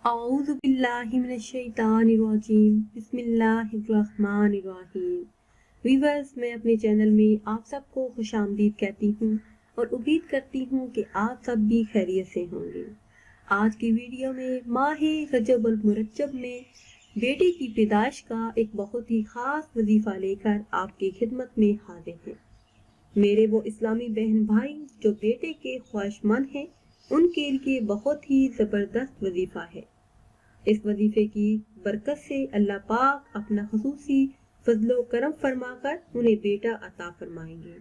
अऊज़ु बिल्लाहि मिनश्शैतानिर्रजीम बिस्मिल्लाहिर्रहमानिर्रहीम। वीवर्स, मैं अपने चैनल में आप सबको खुशामदीद कहती हूँ और उम्मीद करती हूँ कि आप सब भी खैरियत से होंगे। आज की वीडियो में माहे रजबुल मुरज्जब में बेटे की पैदाइश का एक बहुत ही ख़ास वजीफ़ा लेकर आपकी खिदमत में हाजिर हैं। मेरे वो इस्लामी बहन भाई जो बेटे के ख्वाहिशमंद हैं, उनके लिए बहुत ही ज़बरदस्त वजीफ़ा है। इस वजीफे की बरकत से अल्लाह पाक अपना खुसूसी फजलो करम फरमाकर उन्हें बेटा अता फरमाएंगे।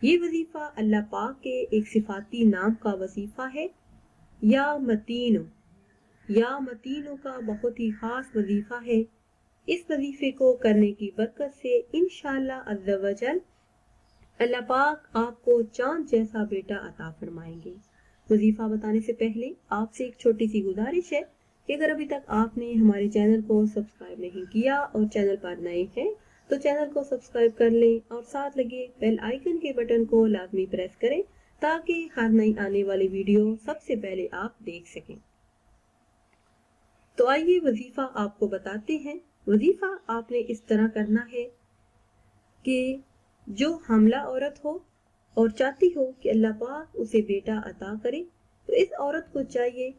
ये वजीफा अल्लाह पाक के एक सिफाती नाम का वजीफा है, या मतीनो का बहुत ही खास वजीफा है। इस वजीफे को करने की बरकत से इंशाअल्लाह अज़्ज़ा वजल अल्लाह पाक आपको चांद जैसा बेटा अता फरमाएंगे। वजीफा बताने से पहले आपसे एक छोटी सी गुजारिश है कि अगर अभी तक आपने हमारे चैनल को सब्सक्राइब नहीं किया और चैनल पर नए हैं तो चैनल को सब्सक्राइब कर लें और साथ लगे बेल आइकन के बटन को लाजमी प्रेस करें ताकि हर नई आने वाली वीडियो सबसे पहले आप देख सकें। तो आइए वजीफा आपको बताते हैं। वजीफा आपने इस तरह करना है कि जो हमला औरत हो और चाहती हो कि अल्लाह पाक उसे बेटा अता करे, तो इस औरत को चाहिए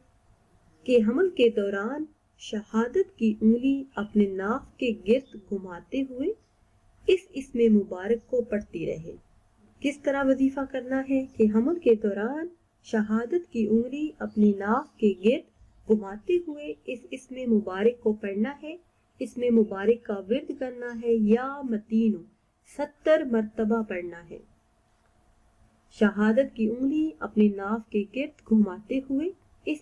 कि हमल के दौरान शहादत की उंगली अपने नाक के गिर्द घुमाते हुए इसमें मुबारक को पढ़ती रहे। किस तरह वजीफा करना है कि हमल के दौरान शहादत की उंगली अपनी नाक के गिर्द घुमाते हुए इसमें मुबारक को पढ़ना है। इसमें मुबारक का विर्द करना है, या मतीनो 70 मर्तबा पढ़ना है। शहादत की उंगली अपनी नाक के गिर्द घुमाते हुए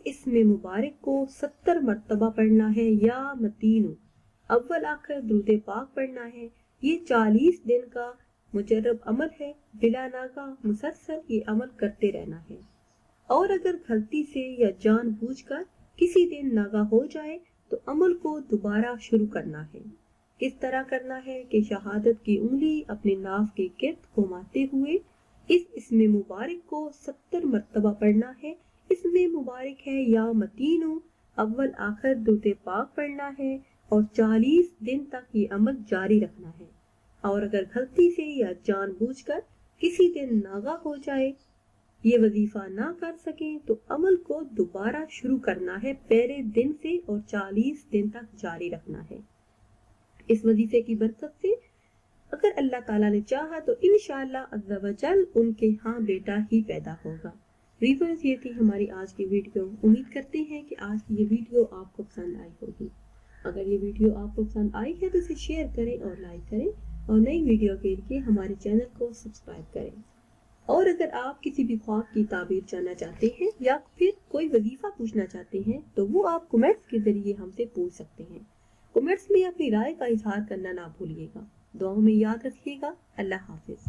इसमें मुबारक को 70 मर्तबा पढ़ना है, या मतीनो अव्वल आखिर दुरूद पाक पढ़ना है। ये 40 दिन का मुजर्रब अमल है, बिला नागा मुसलसल ये अमल करते रहना है। और अगर गलती से या जानबूझकर किसी दिन नागा हो जाए तो अमल को दोबारा शुरू करना है। किस तरह करना है कि शहादत की उंगली अपने नाक के गिर्द घुमाते हुए इसमें मुबारक को 70 मर्तबा पढ़ना है। इसमें मुबारक है या मतीनो अव्वल आखिर दुरूद पाक पढ़ना है और 40 दिन तक ये अमल जारी रखना है। और अगर गलती से या जानबूझकर किसी दिन नागा हो जाए, ये वजीफा ना कर सकें, तो अमल को दोबारा शुरू करना है पहले दिन से और 40 दिन तक जारी रखना है। इस वजीफे की बरकत से अगर अल्लाह ताला ने चाहा तो इंशाअल्लाह अज़्ज़ा वजल उनके यहाँ बेटा ही पैदा होगा। व्यूअर्स, ये थी हमारी आज की वीडियो। उम्मीद करते हैं कि आज की ये वीडियो आपको पसंद आई होगी। अगर ये वीडियो आपको पसंद आई है तो इसे शेयर करें और लाइक करें और नई वीडियो के लिए हमारे चैनल को सब्सक्राइब करें। और अगर आप किसी भी ख्वाब की ताबीर जानना चाहते हैं या फिर कोई वजीफा पूछना चाहते हैं तो वो आप कमेंट्स के जरिए हमसे पूछ सकते हैं। कमेंट्स में अपनी राय का इजहार करना ना भूलिएगा। दुआओं में याद रखिएगा। अल्लाह हाफिज।